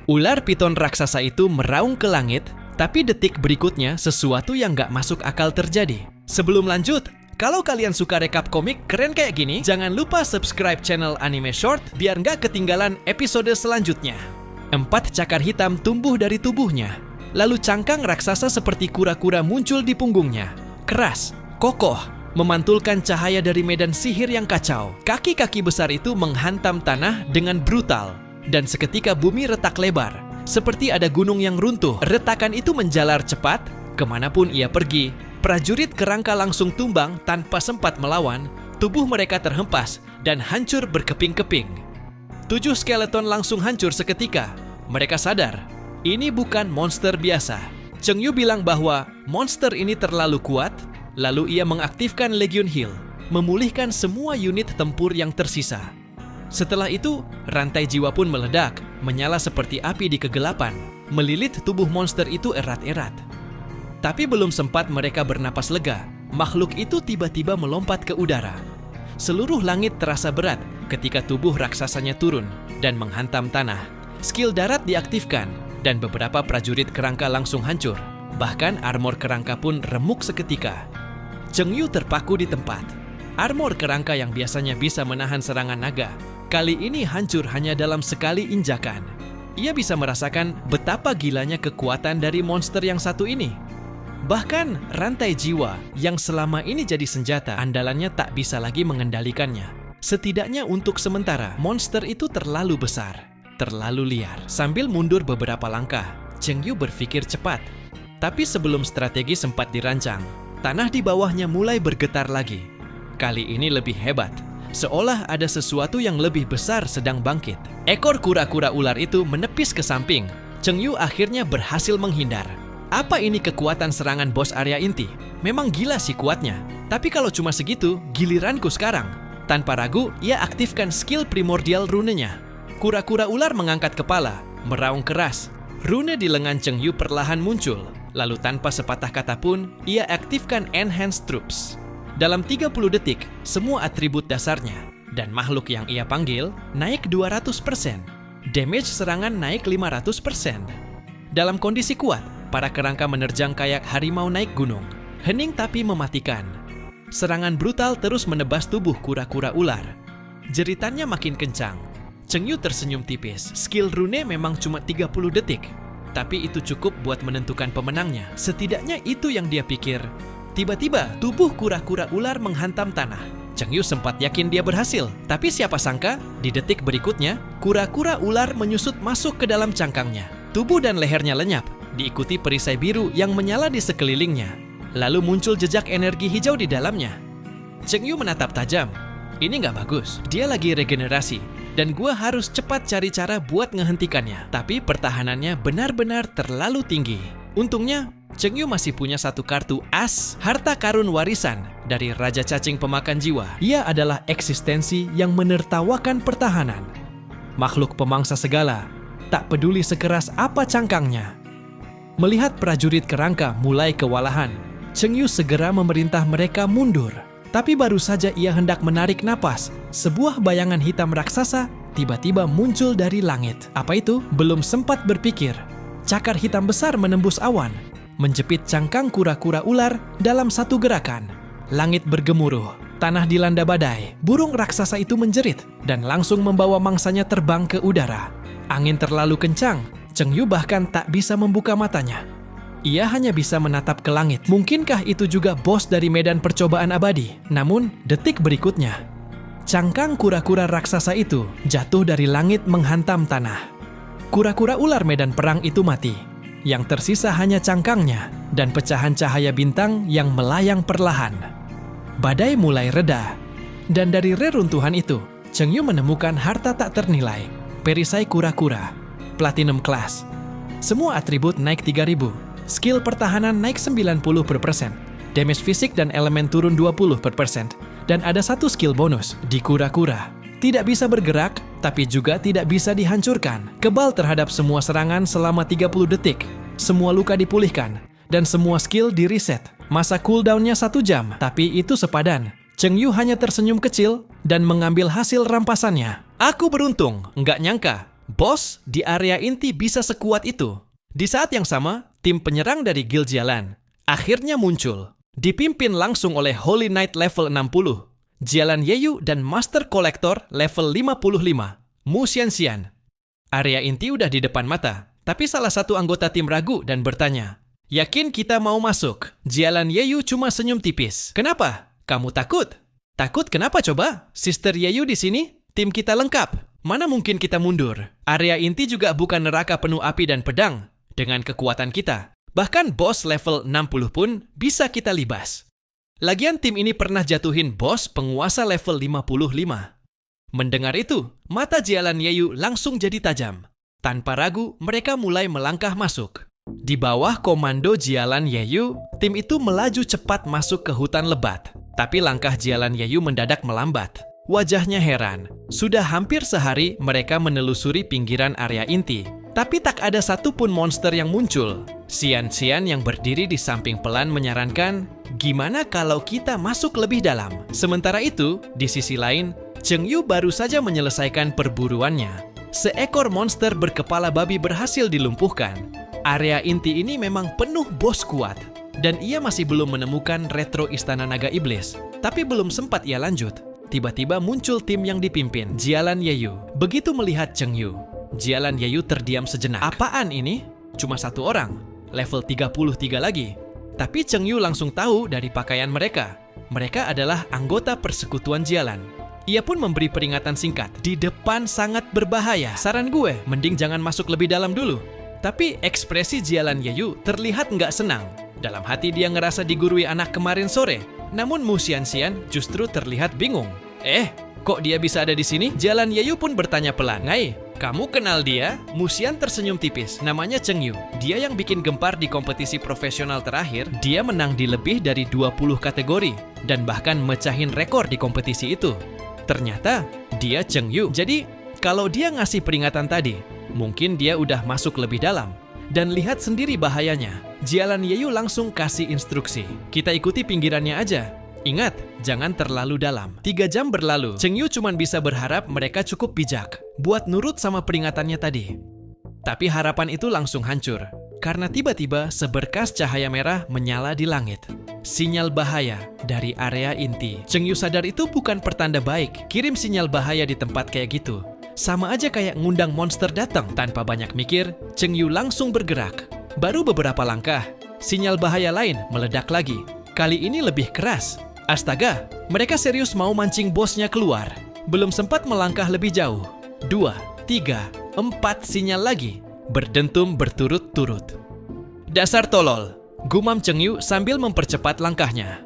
Ular piton raksasa itu meraung ke langit, tapi detik berikutnya sesuatu yang gak masuk akal terjadi. Sebelum lanjut, kalau kalian suka rekap komik keren kayak gini, jangan lupa subscribe channel Anime Short biar gak ketinggalan episode selanjutnya. 4 cakar hitam tumbuh dari tubuhnya. Lalu cangkang raksasa seperti kura-kura muncul di punggungnya. Keras, kokoh, memantulkan cahaya dari medan sihir yang kacau. Kaki-kaki besar itu menghantam tanah dengan brutal. Dan seketika bumi retak lebar, seperti ada gunung yang runtuh. Retakan itu menjalar cepat, kemanapun ia pergi. Prajurit kerangka langsung tumbang tanpa sempat melawan. Tubuh mereka terhempas dan hancur berkeping-keping. 7 skeleton langsung hancur seketika. Mereka sadar, ini bukan monster biasa. Cheng Yu bilang bahwa monster ini terlalu kuat, lalu ia mengaktifkan Legion Heal, memulihkan semua unit tempur yang tersisa. Setelah itu, rantai jiwa pun meledak, menyala seperti api di kegelapan, melilit tubuh monster itu erat-erat. Tapi belum sempat mereka bernapas lega, makhluk itu tiba-tiba melompat ke udara. Seluruh langit terasa berat ketika tubuh raksasanya turun dan menghantam tanah. Skill darat diaktifkan, dan beberapa prajurit kerangka langsung hancur. Bahkan armor kerangka pun remuk seketika. Cheng Yu terpaku di tempat. Armor kerangka yang biasanya bisa menahan serangan naga, kali ini hancur hanya dalam sekali injakan. Ia bisa merasakan betapa gilanya kekuatan dari monster yang satu ini. Bahkan rantai jiwa yang selama ini jadi senjata andalannya tak bisa lagi mengendalikannya. Setidaknya untuk sementara, monster itu terlalu besar, terlalu liar. Sambil mundur beberapa langkah, Cheng Yu berpikir cepat. Tapi sebelum strategi sempat dirancang, tanah di bawahnya mulai bergetar lagi. Kali ini lebih hebat, seolah ada sesuatu yang lebih besar sedang bangkit. Ekor kura-kura ular itu menepis ke samping. Cheng Yu akhirnya berhasil menghindar. Apa ini kekuatan serangan bos area inti? Memang gila sih kuatnya. Tapi kalau cuma segitu, giliranku sekarang. Tanpa ragu, ia aktifkan skill primordial runenya. Kura-kura ular mengangkat kepala, meraung keras. Rune di lengan Cheng Yu perlahan muncul. Lalu tanpa sepatah kata pun, ia aktifkan Enhanced Troops. Dalam 30 detik, semua atribut dasarnya dan makhluk yang ia panggil naik 200%. Damage serangan naik 500%. Dalam kondisi kuat, para kerangka menerjang kayak harimau naik gunung. Hening tapi mematikan. Serangan brutal terus menebas tubuh kura-kura ular. Jeritannya makin kencang. Cheng Yu tersenyum tipis. Skill rune memang cuma 30 detik. Tapi itu cukup buat menentukan pemenangnya. Setidaknya itu yang dia pikir. Tiba-tiba, tubuh kura-kura ular menghantam tanah. Cheng Yu sempat yakin dia berhasil. Tapi siapa sangka, di detik berikutnya, kura-kura ular menyusut masuk ke dalam cangkangnya. Tubuh dan lehernya lenyap, diikuti perisai biru yang menyala di sekelilingnya. Lalu muncul jejak energi hijau di dalamnya. Cheng Yu menatap tajam. Ini nggak bagus, dia lagi regenerasi. Dan gua harus cepat cari cara buat ngehentikannya. Tapi pertahanannya benar-benar terlalu tinggi. Untungnya, Cheng Yu masih punya satu kartu as, harta karun warisan dari Raja Cacing Pemakan Jiwa. Ia adalah eksistensi yang menertawakan pertahanan. Makhluk pemangsa segala, tak peduli sekeras apa cangkangnya. Melihat prajurit kerangka mulai kewalahan, Cheng Yu segera memerintah mereka mundur. Tapi baru saja ia hendak menarik napas, sebuah bayangan hitam raksasa tiba-tiba muncul dari langit. Apa itu? Belum sempat berpikir, cakar hitam besar menembus awan, menjepit cangkang kura-kura ular dalam satu gerakan. Langit bergemuruh, tanah dilanda badai, burung raksasa itu menjerit dan langsung membawa mangsanya terbang ke udara. Angin terlalu kencang, Cheng Yu bahkan tak bisa membuka matanya. Ia hanya bisa menatap ke langit. Mungkinkah itu juga bos dari medan percobaan abadi? Namun, detik berikutnya, cangkang kura-kura raksasa itu jatuh dari langit menghantam tanah. Kura-kura ular medan perang itu mati. Yang tersisa hanya cangkangnya dan pecahan cahaya bintang yang melayang perlahan. Badai mulai reda. Dan dari reruntuhan itu, Cheng Yu menemukan harta tak ternilai. Perisai kura-kura, Platinum Class. Semua atribut naik 3000. Skill pertahanan naik 90%, damage fisik dan elemen turun 20%, dan ada satu skill bonus di kura-kura. Tidak bisa bergerak, tapi juga tidak bisa dihancurkan. Kebal terhadap semua serangan selama 30 detik. Semua luka dipulihkan, dan semua skill di-reset. Masa cooldown-nya 1 jam, tapi itu sepadan. Cheng Yu hanya tersenyum kecil dan mengambil hasil rampasannya. Aku beruntung, nggak nyangka. Bos, di area inti bisa sekuat itu. Di saat yang sama, tim penyerang dari Guild Jialan akhirnya muncul. Dipimpin langsung oleh Holy Knight level 60, Jialan Yeyu dan Master Collector level 55, Mu Xianxian. Area inti udah di depan mata, tapi salah satu anggota tim ragu dan bertanya, "Yakin kita mau masuk?" Jialan Yeyu cuma senyum tipis. "Kenapa? Kamu takut?" "Takut kenapa coba? Sister Yeyu di sini, tim kita lengkap. Mana mungkin kita mundur? Area inti juga bukan neraka penuh api dan pedang. Dengan kekuatan kita, bahkan bos level 60 pun bisa kita libas. Lagian tim ini pernah jatuhin bos penguasa level 55. Mendengar itu, mata Jialan Yeyu langsung jadi tajam. Tanpa ragu, mereka mulai melangkah masuk. Di bawah komando Jialan Yeyu, tim itu melaju cepat masuk ke hutan lebat. Tapi langkah Jialan Yeyu mendadak melambat. Wajahnya heran. Sudah hampir sehari mereka menelusuri pinggiran area inti. Tapi tak ada satupun monster yang muncul. Xian-Xian yang berdiri di samping pelan menyarankan, "Gimana kalau kita masuk lebih dalam?" Sementara itu, di sisi lain, Cheng Yu baru saja menyelesaikan perburuannya. Seekor monster berkepala babi berhasil dilumpuhkan. Area inti ini memang penuh bos kuat. Dan ia masih belum menemukan retro Istana Naga Iblis. Tapi belum sempat ia lanjut. Tiba-tiba muncul tim yang dipimpin Jialan Yeyu. Begitu melihat Cheng Yu, Jialan Yeyu terdiam sejenak. "Apaan ini? Cuma satu orang, level 33 lagi." Tapi Cheng Yu langsung tahu dari pakaian mereka. Mereka adalah anggota persekutuan Jialan. Ia pun memberi peringatan singkat, "Di depan sangat berbahaya. Saran gue, mending jangan masuk lebih dalam dulu." Tapi ekspresi Jialan Yeyu terlihat nggak senang. Dalam hati dia ngerasa digurui anak kemarin sore. Namun Mu Xianxian justru terlihat bingung. Kok dia bisa ada di sini?" Jialan Yeyu pun bertanya pelan, "Ngai, kamu kenal dia?" Mu Xian tersenyum tipis. "Namanya Cheng Yu. Dia yang bikin gempar di kompetisi profesional terakhir. Dia menang di lebih dari 20 kategori. Dan bahkan mecahin rekor di kompetisi itu." Ternyata dia Cheng Yu. Jadi kalau dia ngasih peringatan tadi, mungkin dia udah masuk lebih dalam. Dan lihat sendiri bahayanya. Jialan Yeyu langsung kasih instruksi. "Kita ikuti pinggirannya aja. Ingat, jangan terlalu dalam." 3 jam berlalu. Cheng Yu cuma bisa berharap mereka cukup bijak buat nurut sama peringatannya tadi. Tapi harapan itu langsung hancur. Karena tiba-tiba seberkas cahaya merah menyala di langit. Sinyal bahaya dari area inti. Cheng Yu sadar itu bukan pertanda baik. Kirim sinyal bahaya di tempat kayak gitu. Sama aja kayak ngundang monster datang. Tanpa banyak mikir, Cheng Yu langsung bergerak. Baru beberapa langkah, sinyal bahaya lain meledak lagi. Kali ini lebih keras. Astaga, mereka serius mau mancing bosnya keluar. Belum sempat melangkah lebih jauh. 2, 3, 4 sinyal lagi. Berdentum berturut-turut. "Dasar tolol," gumam Cheng Yu sambil mempercepat langkahnya.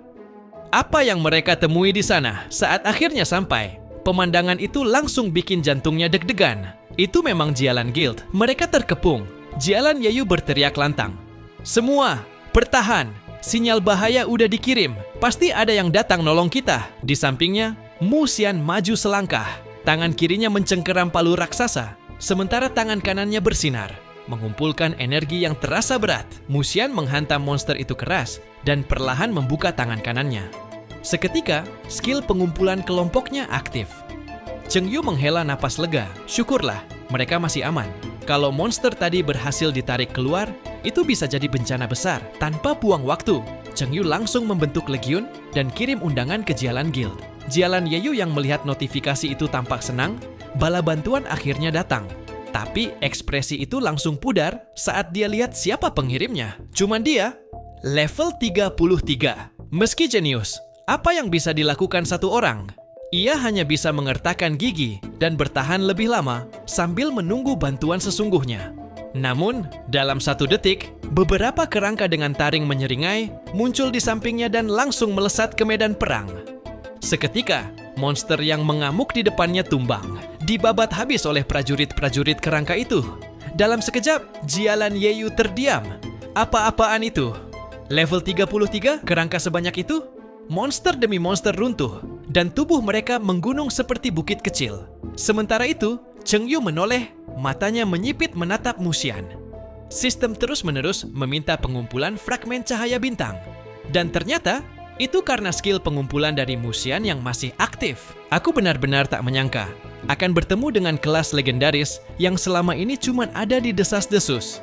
Apa yang mereka temui di sana saat akhirnya sampai? Pemandangan itu langsung bikin jantungnya deg-degan. Itu memang Jialan Guild. Mereka terkepung. Jialan Yeyu berteriak lantang, "Semua, bertahan! Sinyal bahaya udah dikirim. Pasti ada yang datang nolong kita." Di sampingnya, Mu Xian maju selangkah. Tangan kirinya mencengkeram palu raksasa, sementara tangan kanannya bersinar, mengumpulkan energi yang terasa berat. Mu Xian menghantam monster itu keras dan perlahan membuka tangan kanannya. Seketika, skill pengumpulan kelompoknya aktif. Cheng Yu menghela napas lega. Syukurlah, mereka masih aman. Kalau monster tadi berhasil ditarik keluar, itu bisa jadi bencana besar. Tanpa buang waktu, Cheng Yu langsung membentuk legiun dan kirim undangan ke Jialan Guild. Jialan Yeyu yang melihat notifikasi itu tampak senang. Bala bantuan akhirnya datang. Tapi ekspresi itu langsung pudar saat dia lihat siapa pengirimnya. Cuman dia, level 33. Meski jenius, apa yang bisa dilakukan satu orang? Ia hanya bisa mengertakkan gigi dan bertahan lebih lama sambil menunggu bantuan sesungguhnya. Namun, dalam 1 detik, beberapa kerangka dengan taring menyeringai muncul di sampingnya dan langsung melesat ke medan perang. Seketika, monster yang mengamuk di depannya tumbang, dibabat habis oleh prajurit-prajurit kerangka itu. Dalam sekejap, Jialan Yeyu terdiam. Apa-apaan itu? Level 33, kerangka sebanyak itu? Monster demi monster runtuh, dan tubuh mereka menggunung seperti bukit kecil. Sementara itu, Cheng Yu menoleh, matanya menyipit menatap Mu Xian. Sistem terus-menerus meminta pengumpulan fragmen cahaya bintang. Dan ternyata, itu karena skill pengumpulan dari Mu Xian yang masih aktif. Aku benar-benar tak menyangka, akan bertemu dengan kelas legendaris yang selama ini cuma ada di desas-desus.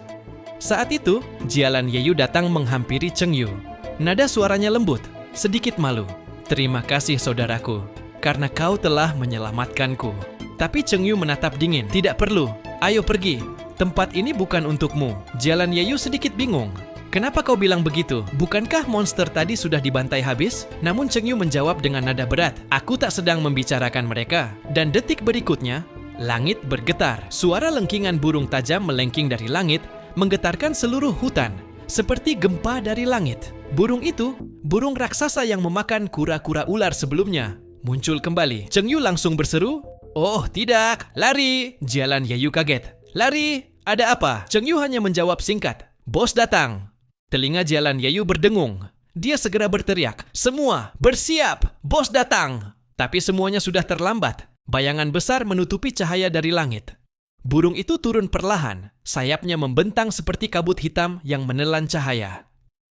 Saat itu, Jialan Yeyu datang menghampiri Cheng Yu. Nada suaranya lembut, sedikit malu. "Terima kasih saudaraku, karena kau telah menyelamatkanku." Tapi Cheng Yu menatap dingin. "Tidak perlu, ayo pergi. Tempat ini bukan untukmu." Jialan Yeyu sedikit bingung. "Kenapa kau bilang begitu? Bukankah monster tadi sudah dibantai habis?" Namun Cheng Yu menjawab dengan nada berat, "Aku tak sedang membicarakan mereka." Dan detik berikutnya, langit bergetar. Suara lengkingan burung tajam melengking dari langit, menggetarkan seluruh hutan, seperti gempa dari langit. Burung itu, burung raksasa yang memakan kura-kura ular sebelumnya, muncul kembali. Cheng Yu langsung berseru, "Oh tidak, lari!" Jialan Yeyu kaget. "Lari? Ada apa?" Cheng Yu hanya menjawab singkat, "Bos datang." Telinga Jialan Yeyu berdengung. Dia segera berteriak, "Semua, bersiap! Bos datang!" Tapi semuanya sudah terlambat. Bayangan besar menutupi cahaya dari langit. Burung itu turun perlahan, sayapnya membentang seperti kabut hitam yang menelan cahaya.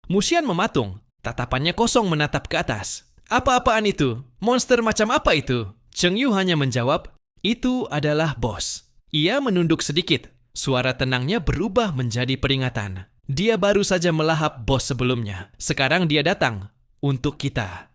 Musian mematung, tatapannya kosong menatap ke atas. "Apa-apaan itu? Monster macam apa itu?" Cheng Yu hanya menjawab, "Itu adalah bos." Ia menunduk sedikit, suara tenangnya berubah menjadi peringatan. Dia baru saja melahap bos sebelumnya. Sekarang dia datang untuk kita.